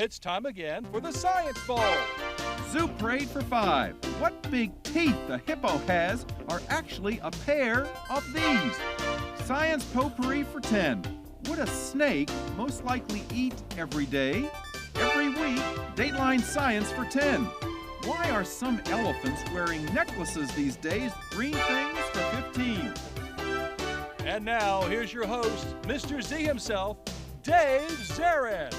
It's time again for the Science Bowl. Zoo parade for 5. What big teeth the hippo has are actually a pair of these. Science potpourri for 10. Would a snake most likely eat every day? Every week, Dateline Science for 10. Why are some elephants wearing necklaces these days? Green things for 15. And now, here's your host, Mr. Z himself, Dave Zarin.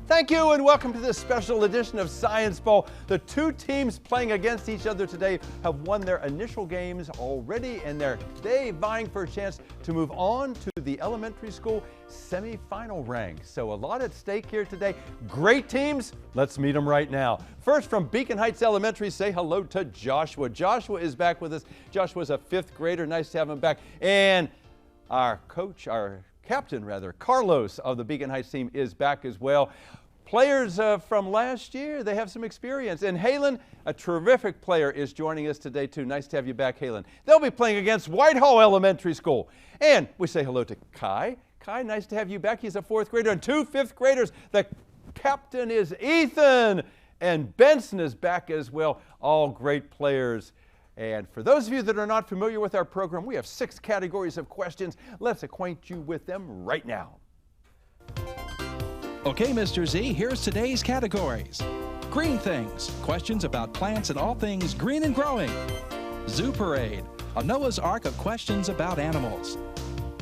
Thank you and welcome to this special edition of Science Bowl. The two teams playing against each other today have won their initial games already, and they're today vying for a chance to move on to the elementary school semifinal rank. So a lot at stake here today. Great teams. Let's meet them right now. First from Beacon Heights Elementary, say hello to Joshua. Joshua is back with us. Joshua's a 5th grader. Nice to have him back. And our coach, our captain rather, Carlos of the Beacon Heights team is back as well. Players from last year, they have some experience. And Halen, a terrific player, is joining us today too. Nice to have you back, Halen. They'll be playing against Whitehall Elementary School. And we say hello to Kai. Kai, nice to have you back. He's a 4th grader and 2 5th graders. The captain is Ethan. And Benson is back as well. All great players. And for those of you that are not familiar with our program, we have 6 categories of questions. Let's acquaint you with them right now. Okay, Mr. Z, here's today's categories. Green things, questions about plants and all things green and growing. Zoo parade, a Noah's Ark of questions about animals.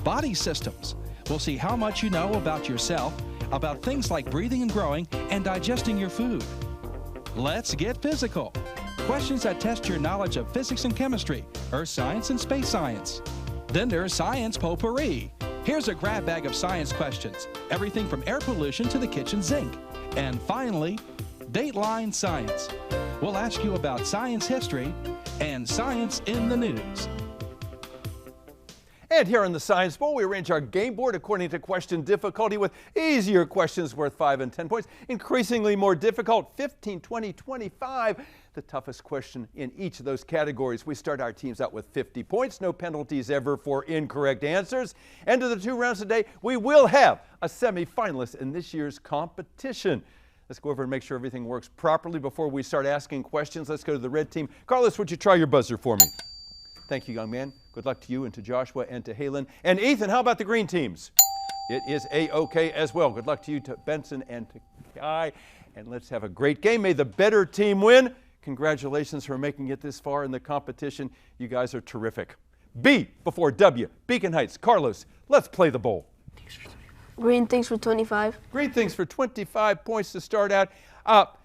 Body systems, we'll see how much you know about yourself, about things like breathing and growing and digesting your food. Let's get physical. Questions that test your knowledge of physics and chemistry, earth science and space science. Then there's science potpourri. Here's a grab bag of science questions, everything from air pollution to the kitchen sink. And finally, Dateline Science. We'll ask you about science history and science in the news. And here in the Science Bowl, we arrange our game board according to question difficulty with easier questions worth 5 and 10 points, increasingly more difficult, 15, 20, 25. The toughest question in each of those categories. We start our teams out with 50 points, no penalties ever for incorrect answers. End of the 2 rounds today, we will have a semifinalist in this year's competition. Let's go over and make sure everything works properly before we start asking questions. Let's go to the red team. Carlos, would you try your buzzer for me? Thank you, young man. Good luck to you and to Joshua and to Halen. And Ethan, how about the green teams? It is A-OK as well. Good luck to you, to Benson and to Kai. And let's have a great game. May the better team win. Congratulations for making it this far in the competition. You guys are terrific. B before W. Beacon Heights. Carlos, let's play the bowl. Green things for 25. Green things for 25 points to start out.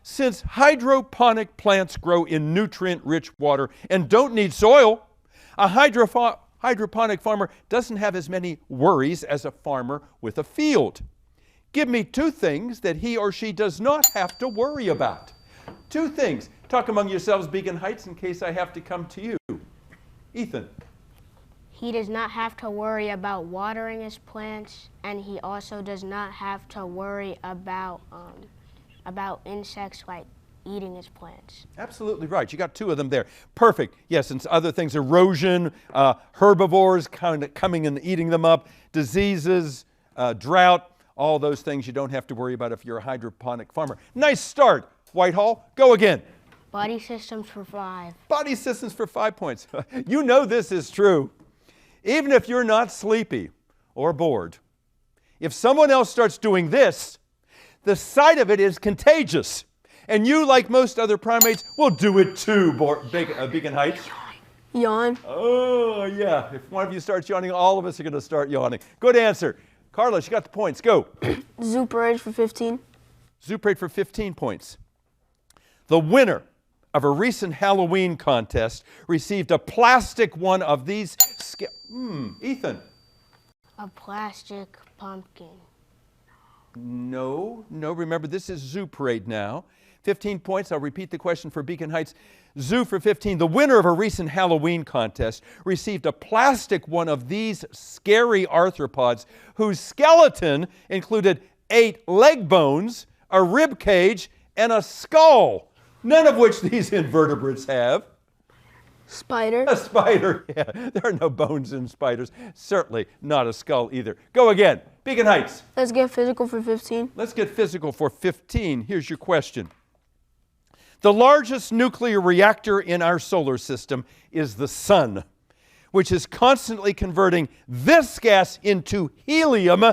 Since hydroponic plants grow in nutrient-rich water and don't need soil, a hydroponic farmer doesn't have as many worries as a farmer with a field. Give me 2 things that he or she does not have to worry about. 2 things. Talk among yourselves, Beacon Heights, in case I have to come to you. Ethan. He does not have to worry about watering his plants, and he also does not have to worry about insects like eating his plants. Absolutely right. You got 2 of them there. Perfect. Yes, and other things, erosion, herbivores kind of coming and eating them up, diseases, drought, all those things you don't have to worry about if you're a hydroponic farmer. Nice start, Whitehall. Go again. Body systems for 5. Body systems for 5 points. You know this is true. Even if you're not sleepy or bored, if someone else starts doing this, the sight of it is contagious. And you, like most other primates, will do it too, Beacon Heights. Yawn. Oh, yeah. If one of you starts yawning, all of us are going to start yawning. Good answer. Carlos, you got the points. Go. Zoo parade for 15. Zoo parade for 15 points. The winner of a recent Halloween contest received a plastic one of these. Ethan. A plastic pumpkin. No. Remember, this is Zoo Parade now. 15 points. I'll repeat the question for Beacon Heights. Zoo for 15. The winner of a recent Halloween contest received a plastic one of these scary arthropods whose skeleton included 8 leg bones, a rib cage, and a skull, none of which these invertebrates have. Spider. A spider, yeah. There are no bones in spiders. Certainly not a skull either. Go again. Beacon Heights. Let's get physical for 15. Let's get physical for 15. Here's your question. The largest nuclear reactor in our solar system is the sun, which is constantly converting this gas into helium,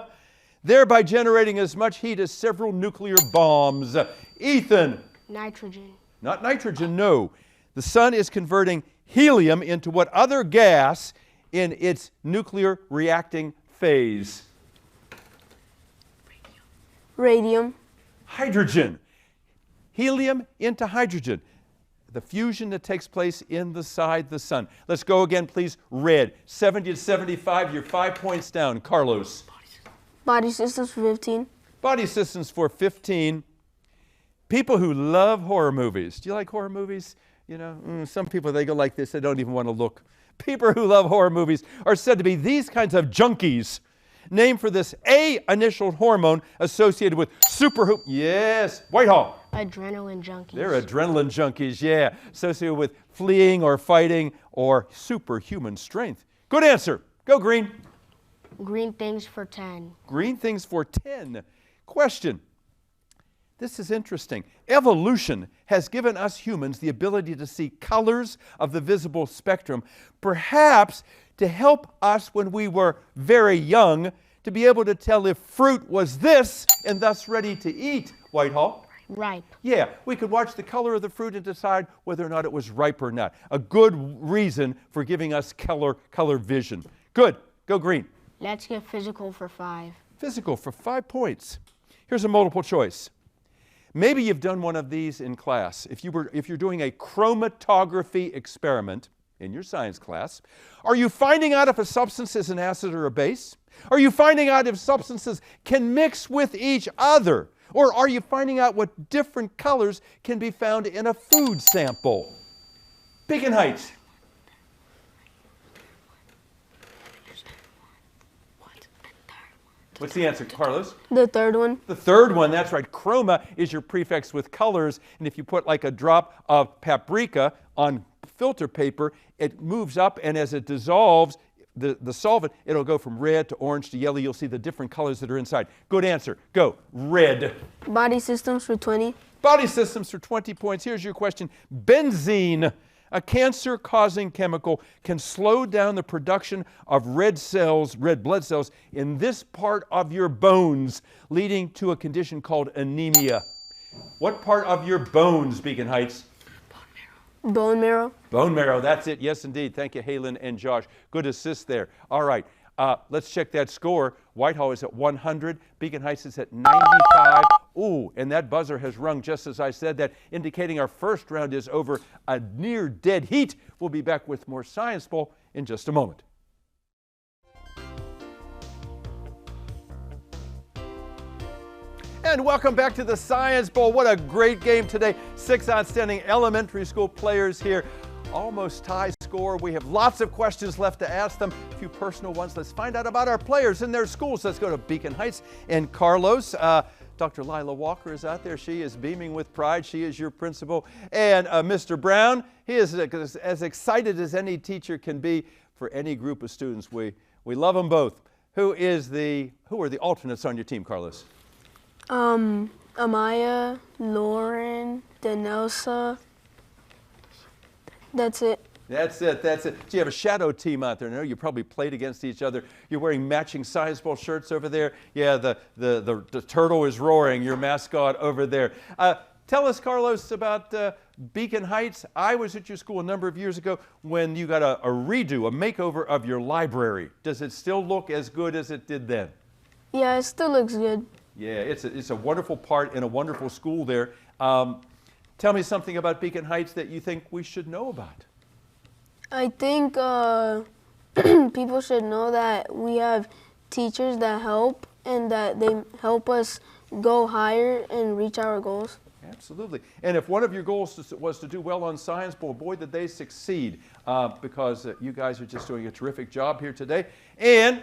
thereby generating as much heat as several nuclear bombs. Ethan. Nitrogen. Not nitrogen, no. The sun is converting helium into what other gas in its nuclear reacting phase? Radium. Hydrogen. Helium into hydrogen. The fusion that takes place inside the sun. Let's go again, please. Red. 70 to 75, you're 5 points down. Carlos. Body systems for 15. Body systems for 15. People who love horror movies. Do you like horror movies? You know, some people, they go like this, they don't even want to look. People who love horror movies are said to be these kinds of junkies, named for this A-initial hormone associated with yes, Whitehall. Adrenaline junkies. They're adrenaline junkies, yeah, associated with fleeing or fighting or superhuman strength. Good answer. Go green. Green things for 10. Green things for 10. Question. This is interesting. Evolution has given us humans the ability to see colors of the visible spectrum, perhaps to help us when we were very young to be able to tell if fruit was this and thus ready to eat. Whitehall? Ripe. Yeah, we could watch the color of the fruit and decide whether or not it was ripe or not. A good reason for giving us color vision. Good. Go green. Let's get physical for 5. Physical for 5 points. Here's a multiple choice. Maybe you've done one of these in class. If you're doing a chromatography experiment in your science class, are you finding out if a substance is an acid or a base? Are you finding out if substances can mix with each other? Or are you finding out what different colors can be found in a food sample? Beacon Heights. What's the answer, Carlos? The third one. The third one, that's right. Chroma is your prefix with colors, and if you put like a drop of paprika on filter paper, it moves up, and as it dissolves the solvent, it'll go from red to orange to yellow. You'll see the different colors that are inside. Good answer. Go. Red. Body systems for 20. Body systems for 20 points. Here's your question. Benzene, a cancer-causing chemical, can slow down the production of red blood cells in this part of your bones, leading to a condition called anemia. What part of your bones, Beacon Heights? Bone marrow. Bone marrow, that's it. Yes, indeed. Thank you, Halen and Josh. Good assist there. All right, let's check that score. Whitehall is at 100. Beacon Heights is at 95. Ooh, and that buzzer has rung just as I said that, indicating our first round is over. A near dead heat. We'll be back with more Science Bowl in just a moment. And welcome back to the Science Bowl. What a great game today. 6 outstanding elementary school players here. Almost tie score. We have lots of questions left to ask them. A few personal ones. Let's find out about our players and their schools. Let's go to Beacon Heights and Carlos. Dr. Lila Walker is out there. She is beaming with pride. She is your principal. And Mr. Brown, he is as excited as any teacher can be for any group of students. We love them both. Who are the alternates on your team, Carlos? Amaya, Lauren, Danelsa. That's it. That's it. So you have a shadow team out there. No, you probably played against each other. You're wearing matching Science Bowl shirts over there. Yeah, the turtle is roaring, your mascot over there. Tell us, Carlos, about Beacon Heights. I was at your school a number of years ago when you got a redo, a makeover of your library. Does it still look as good as it did then? Yeah, it still looks good. Yeah, it's a wonderful part in a wonderful school there. Tell me something about Beacon Heights that you think we should know about. I think people should know that we have teachers that help and that they help us go higher and reach our goals. Absolutely. And if one of your goals was to do well on Science Bowl, boy, did they succeed because you guys are just doing a terrific job here today. And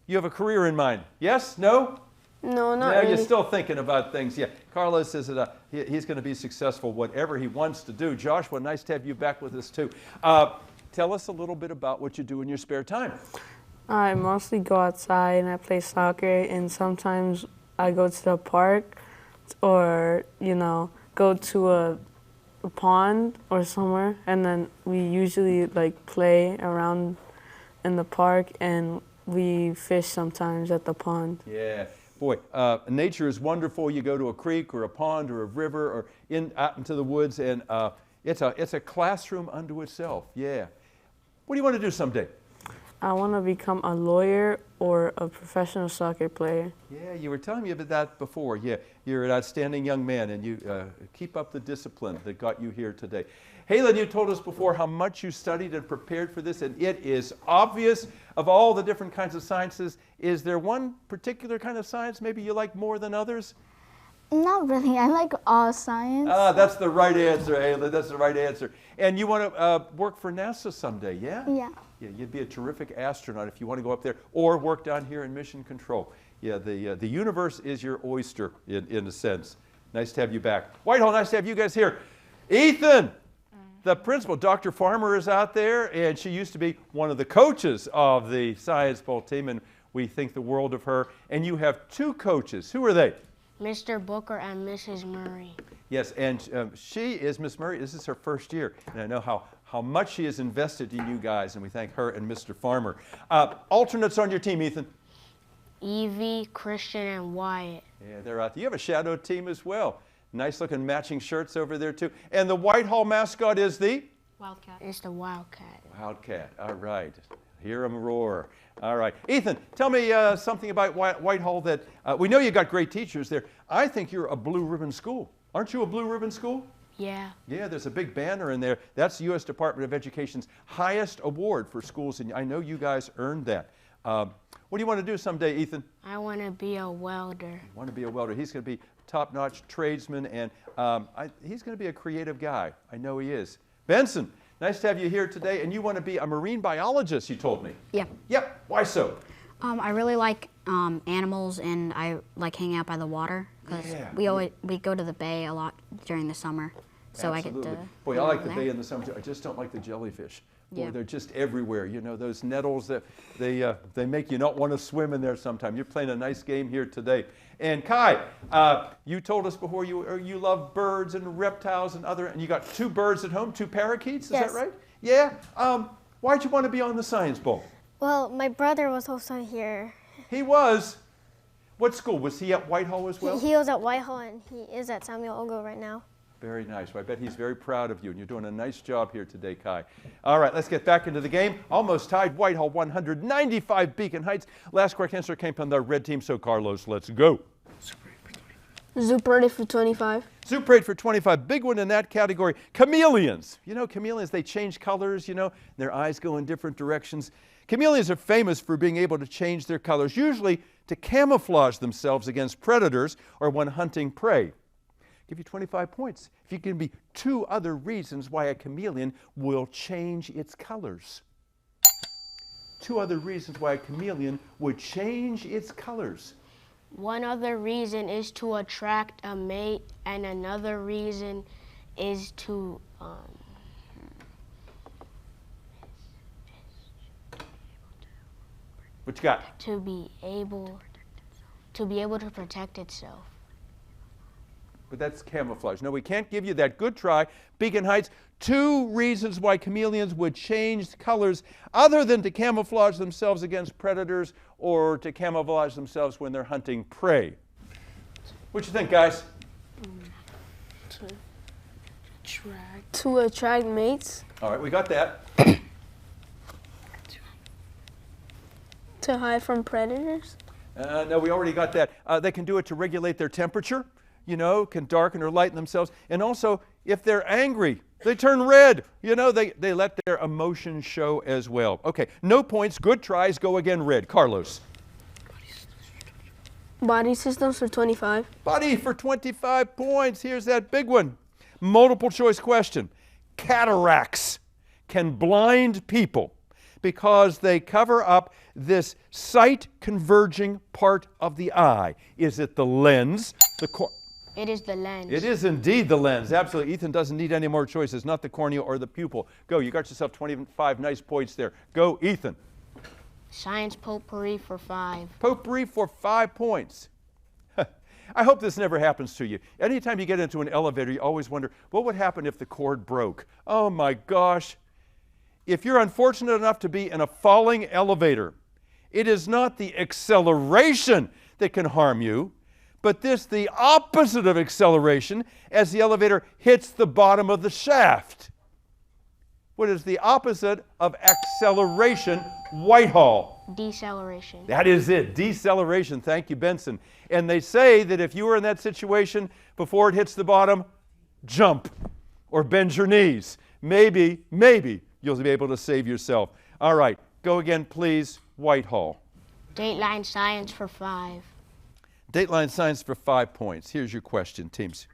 you have a career in mind. Yes? No? No, not really. You're still thinking about things. Yeah, Carlos says that he's going to be successful whatever he wants to do. Joshua, nice to have you back with us too. Tell us a little bit about what you do in your spare time. I mostly go outside and I play soccer, and sometimes I go to the park or, go to a pond or somewhere, and then we usually play around in the park, and we fish sometimes at the pond. Yeah. Boy, nature is wonderful. You go to a creek or a pond or a river or out into the woods, and it's a classroom unto itself. Yeah. What do you want to do someday? I want to become a lawyer or a professional soccer player. Yeah, you were telling me about that before. Yeah, you're an outstanding young man, and you keep up the discipline that got you here today. Halen, you told us before how much you studied and prepared for this, and it is obvious of all the different kinds of sciences. Is there one particular kind of science maybe you like more than others? Not really. I like all science. Ah, that's the right answer, Halen. That's the right answer. And you want to work for NASA someday, yeah? Yeah. Yeah, you'd be a terrific astronaut if you want to go up there or work down here in Mission Control. Yeah, the universe is your oyster in a sense. Nice to have you back. Whitehall, nice to have you guys here. Ethan, the principal, Dr. Farmer is out there, and she used to be one of the coaches of the Science Bowl team, and we think the world of her. And you have two coaches. Who are they? Mr. Booker and Mrs. Murray. Yes, and she is Miss Murray. This is her first year, and I know how much she has invested in you guys, and we thank her and Mr. Farmer. Alternates on your team, Ethan? Evie, Christian, and Wyatt. Yeah, they're out there. You have a shadow team as well. Nice looking matching shirts over there too. And the Whitehall mascot is the? Wildcat. It's the Wildcat. Wildcat, all right. Hear 'em roar. All right. Ethan, tell me something about Whitehall that, we know you got great teachers there. I think you're a blue ribbon school. Aren't you a blue ribbon school? Yeah. Yeah, there's a big banner in there. That's the U.S. Department of Education's highest award for schools, and I know you guys earned that. What do you want to do someday, Ethan? I want to be a welder. You want to be a welder. He's going to be top-notch tradesman, and he's going to be a creative guy. I know he is. Benson, nice to have you here today, and you want to be a marine biologist, you told me. Yep. Yep. Why so? I really like animals, and I like hanging out by the water because we go to the bay a lot during the summer, so Absolutely. I get to. Boy, I like the bay in the summer too. I just don't like the jellyfish. Boy, Yeah. they're just everywhere. You know, those nettles that they make you not want to swim in there sometime. You're playing a nice game here today. And Kai, you told us before you love birds and reptiles and you got two birds at home, two parakeets. Is Yes. that right? Yeah. Why'd you want to be on the Science Bowl? Well, my brother was also here. He was. What school? Was he at Whitehall as well? He was at Whitehall, and he is at Samuel Ogo right now. Very nice. Well, I bet he's very proud of you, and you're doing a nice job here today, Kai. All right, let's get back into the game. Almost tied. Whitehall 195, Beacon Heights. Last correct answer came from the red team, so Carlos, let's go. Zoop ready for 25. Zoop Parade for 25. Big one in that category. Chameleons. You know, chameleons, they change colors, their eyes go in different directions. Chameleons are famous for being able to change their colors, usually to camouflage themselves against predators or when hunting prey. Give you 25 points if you give me two other reasons why a chameleon will change its colors. Two other reasons why a chameleon would change its colors. One other reason is to attract a mate, and another reason is to What you got? to be able to protect itself. But that's camouflage. No, we can't give you that. Good try. Beacon Heights, two reasons why chameleons would change colors other than to camouflage themselves against predators or to camouflage themselves when they're hunting prey. What you think, guys? To attract mates. All right, we got that. To hide from predators. No, we already got that. They can do it to regulate their temperature, can darken or lighten themselves. And also, if they're angry, they turn red. They let their emotions show as well. Okay, no points. Good tries. Go again, red. Carlos. Body systems for 25. Body for 25 points. Here's that big one. Multiple choice question. Cataracts can blind people because they cover up this sight converging part of the eye. Is it the lens, It is the lens. It is indeed the lens. Absolutely. Ethan doesn't need any more choices, not the cornea or the pupil. Go. You got yourself 25 nice points there. Go, Ethan. Science potpourri for 5. Potpourri for 5 points. I hope this never happens to you. Anytime you get into an elevator, you always wonder, what would happen if the cord broke? Oh my gosh. If you're unfortunate enough to be in a falling elevator, it is not the acceleration that can harm you, but the opposite of acceleration as the elevator hits the bottom of the shaft. What is the opposite of acceleration? Whitehall. Deceleration. That is it, deceleration. Thank you, Benson. And they say that if you were in that situation before it hits the bottom, jump or bend your knees. Maybe you'll be able to save yourself. All right, go again, please. Whitehall. Dateline science for 5. Dateline science for 5 points. Here's your question, teams.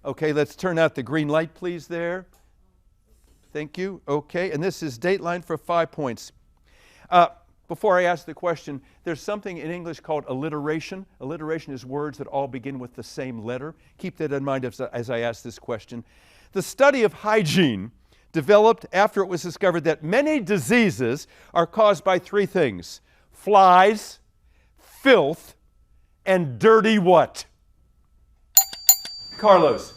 Okay, let's turn out the green light, please, there. Thank you. Okay, and this is Dateline for 5 points. Before I ask the question, there's something in English called alliteration. Alliteration is words that all begin with the same letter. Keep that in mind as I ask this question. The study of hygiene developed after it was discovered that many diseases are caused by 3 things: flies, filth, and dirty what? Carlos.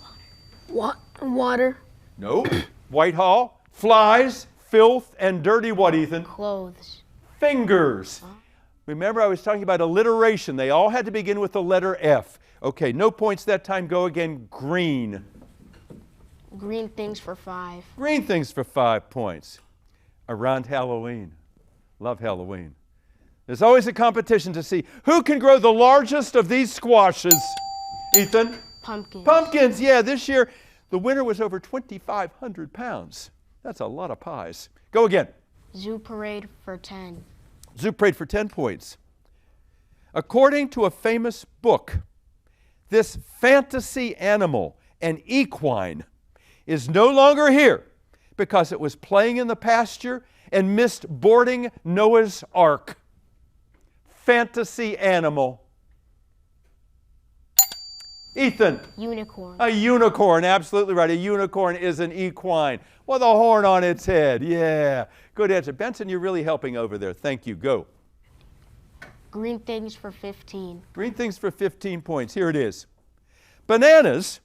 Water. No. Whitehall. Flies, filth, and dirty what, Ethan? Clothes. Fingers. Remember, I was talking about alliteration. They all had to begin with the letter F. Okay, no points that time. Go again. Green. Green things for 5. Green things for 5 points. Around Halloween. Love Halloween. There's always a competition to see who can grow the largest of these squashes. Ethan? Pumpkins. Pumpkins, yeah. This year, the winner was over 2,500 pounds. That's a lot of pies. Go again. Zoo parade for 10. Zoo parade for 10 points. According to a famous book, this fantasy animal, an equine, is no longer here because it was playing in the pasture and missed boarding Noah's Ark. Fantasy animal. Ethan. Unicorn. A unicorn, absolutely right. A unicorn is an equine with a horn on its head. Yeah, good answer. Benson, you're really helping over there. Thank you. Go. Green things for 15. Green things for 15 points. Here it is. Bananas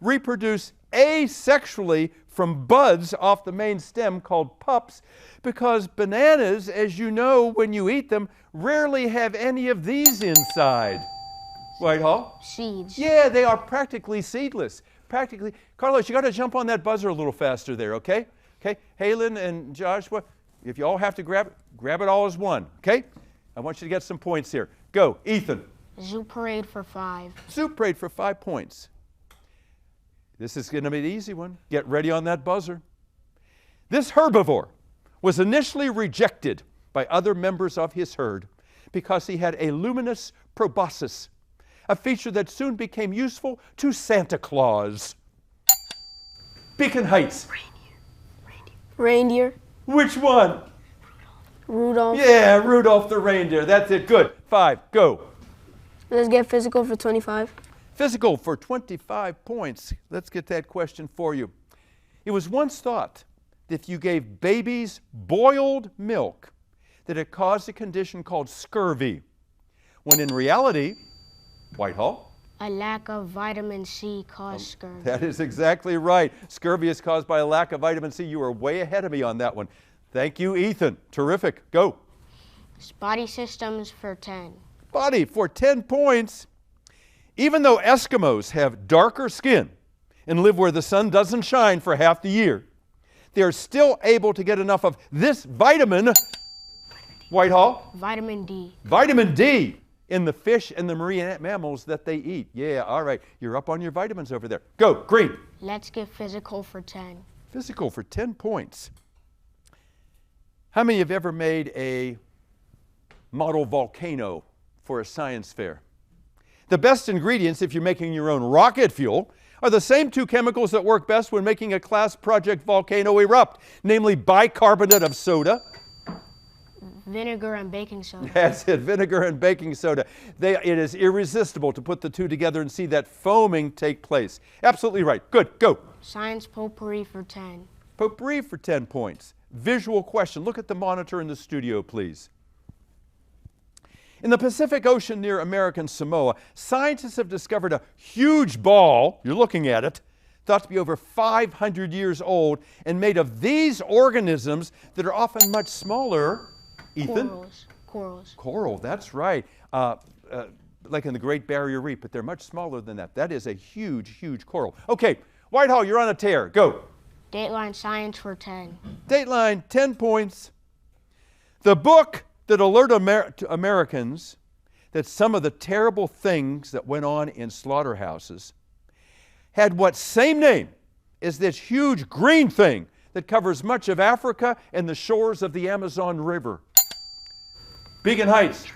reproduce asexually from buds off the main stem called pups because bananas, as you know when you eat them, rarely have any of these inside. Whitehall? Seeds. Yeah, they are practically seedless. Practically. Carlos, you got to jump on that buzzer a little faster there, okay? Okay, Halen and Joshua, if you all have to grab it all as one, okay? I want you to get some points here. Go, Ethan. Zoo parade for 5. Zoo parade for 5 points. This is going to be the easy one. Get ready on that buzzer. This herbivore was initially rejected by other members of his herd because he had a luminous proboscis, a feature that soon became useful to Santa Claus. Beacon Heights. Reindeer. Which one? Rudolph. Yeah, Rudolph the reindeer. That's it. Good. 5. Go. Let's get physical for 25. Physical for 25 points. Let's get that question for you. It was once thought that if you gave babies boiled milk, that it caused a condition called scurvy, when in reality, Whitehall? A lack of vitamin C causes scurvy. That is exactly right. Scurvy is caused by a lack of vitamin C. You are way ahead of me on that one. Thank you, Ethan. Terrific. Go. Body systems for 10. Body for 10 points. Even though Eskimos have darker skin and live where the sun doesn't shine for half the year, they are still able to get enough of this vitamin, Whitehall? Vitamin D. Vitamin D in the fish and the marine mammals that they eat. Yeah, all right. You're up on your vitamins over there. Go, green. Let's get physical for 10. Physical for 10 points. How many have ever made a model volcano for a science fair? The best ingredients, if you're making your own rocket fuel, are the same 2 chemicals that work best when making a class project volcano erupt, namely bicarbonate of soda Vinegar and baking soda. That's it, vinegar and baking soda. It is irresistible to put the two together and see that foaming take place. Absolutely right. Good, go. Science potpourri for 10. Potpourri for 10 points. Visual question. Look at the monitor in the studio, please. In the Pacific Ocean near American Samoa, scientists have discovered a huge ball, you're looking at it, thought to be over 500 years old and made of these organisms that are often much smaller. Ethan? Corals. Coral, that's right. Like in the Great Barrier Reef, but they're much smaller than that. That is a huge, huge coral. Okay, Whitehall, you're on a tear. Go. Dateline Science for 10. Dateline, 10 points. The book that alerted Americans that some of the terrible things that went on in slaughterhouses had what same name as this huge green thing that covers much of Africa and the shores of the Amazon River. Beacon Heights.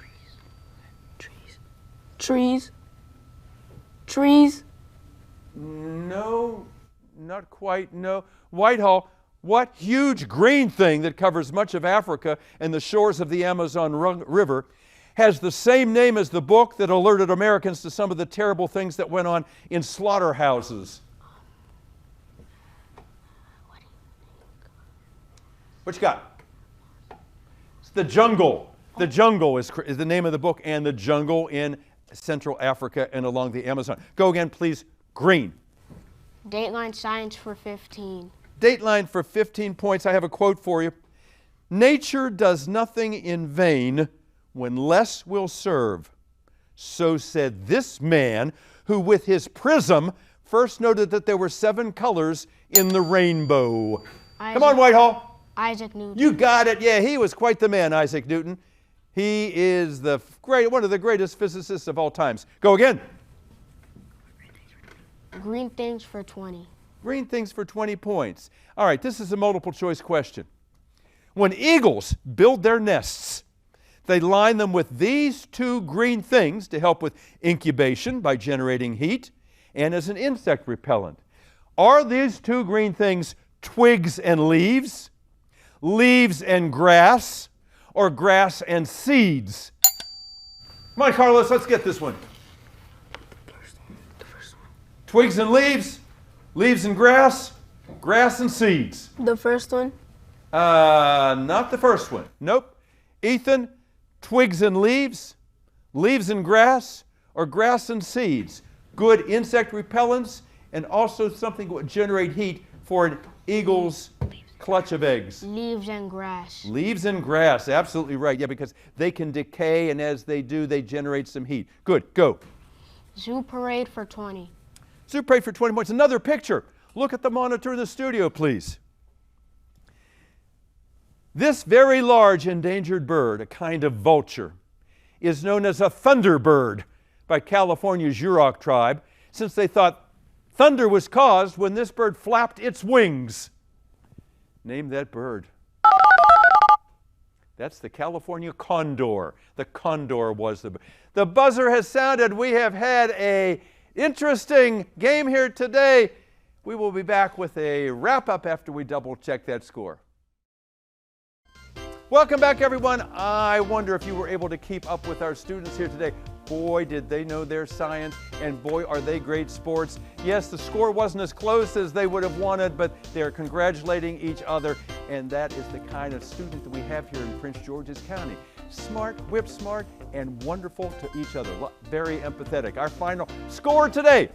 Trees. Trees. No, not quite, no. Whitehall, what huge green thing that covers much of Africa and the shores of the Amazon River has the same name as the book that alerted Americans to some of the terrible things that went on in slaughterhouses? What you got? It's The Jungle. The Jungle is the name of the book, and the jungle in Central Africa and along the Amazon. Go again, please. Green. Dateline Science for 15. Dateline for 15 points. I have a quote for you. Nature does nothing in vain when less will serve. So said this man who with his prism first noted that there were 7 colors in the rainbow. Come on, Whitehall. Isaac Newton. You got it. Yeah, he was quite the man, Isaac Newton. He is one of the greatest physicists of all times. Go again. Green things for 20. Green things for 20 points. All right, this is a multiple choice question. When eagles build their nests, they line them with these 2 green things to help with incubation by generating heat and as an insect repellent. Are these 2 green things twigs and leaves, leaves and grass, or grass and seeds? Come on, Carlos, let's get this one. The first one. Twigs and leaves, leaves and grass, grass and seeds. The first one? Not the first one. Nope. Ethan, twigs and leaves, leaves and grass, or grass and seeds. Good insect repellents and also something that would generate heat for an eagle's clutch of eggs. Leaves and grass. Leaves and grass, absolutely right. Yeah, because they can decay, and as they do, they generate some heat. Good, go. Zoo parade for 20. Zoo parade for 20 points. Another picture. Look at the monitor in the studio, please. This very large endangered bird, a kind of vulture, is known as a thunderbird by California's Yurok tribe, since they thought thunder was caused when this bird flapped its wings. Name that bird. That's the California condor. The condor was the buzzer has sounded. We have had an interesting game here today. We will be back with a wrap-up after we double-check that score. Welcome back, everyone. I wonder if you were able to keep up with our students here today. Boy, did they know their science, and boy, are they great sports. Yes, the score wasn't as close as they would have wanted, but they're congratulating each other, and that is the kind of student that we have here in Prince George's County. Smart, whip smart, and wonderful to each other. Very empathetic. Our final score today,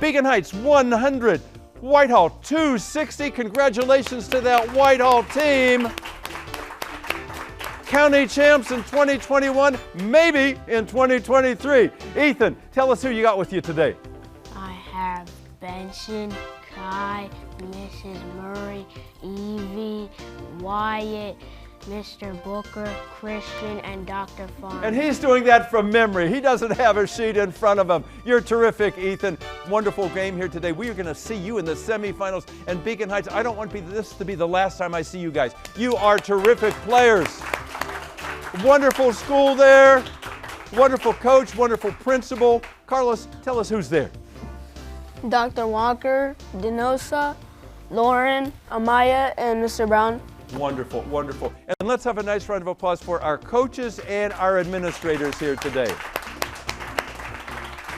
Beacon Heights 100, Whitehall 260. Congratulations to that Whitehall team. County champs in 2021, maybe in 2023. Ethan, tell us who you got with you today. I have Benson, Kai, Mrs. Murray, Evie, Wyatt, Mr. Booker, Christian, and Dr. Farmer. And he's doing that from memory. He doesn't have a sheet in front of him. You're terrific, Ethan. Wonderful game here today. We are going to see you in the semifinals. And Beacon Heights, I don't want this to be the last time I see you guys. You are terrific players. Wonderful school there. Wonderful coach, wonderful principal. Carlos, tell us who's there. Dr. Walker, Denosa, Lauren, Amaya, and Mr. Brown. Wonderful, wonderful. And let's have a nice round of applause for our coaches and our administrators here today.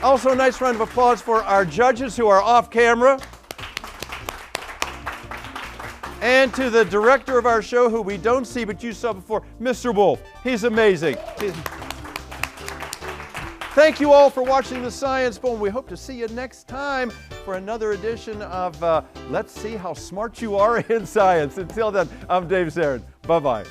Also, a nice round of applause for our judges who are off camera. And to the director of our show, who we don't see but you saw before, Mr. Wolf. He's amazing. Thank you all for watching the Science Bowl. We hope to see you next time for another edition of Let's See How Smart You Are in Science. Until then, I'm Dave Zarin. Bye-bye.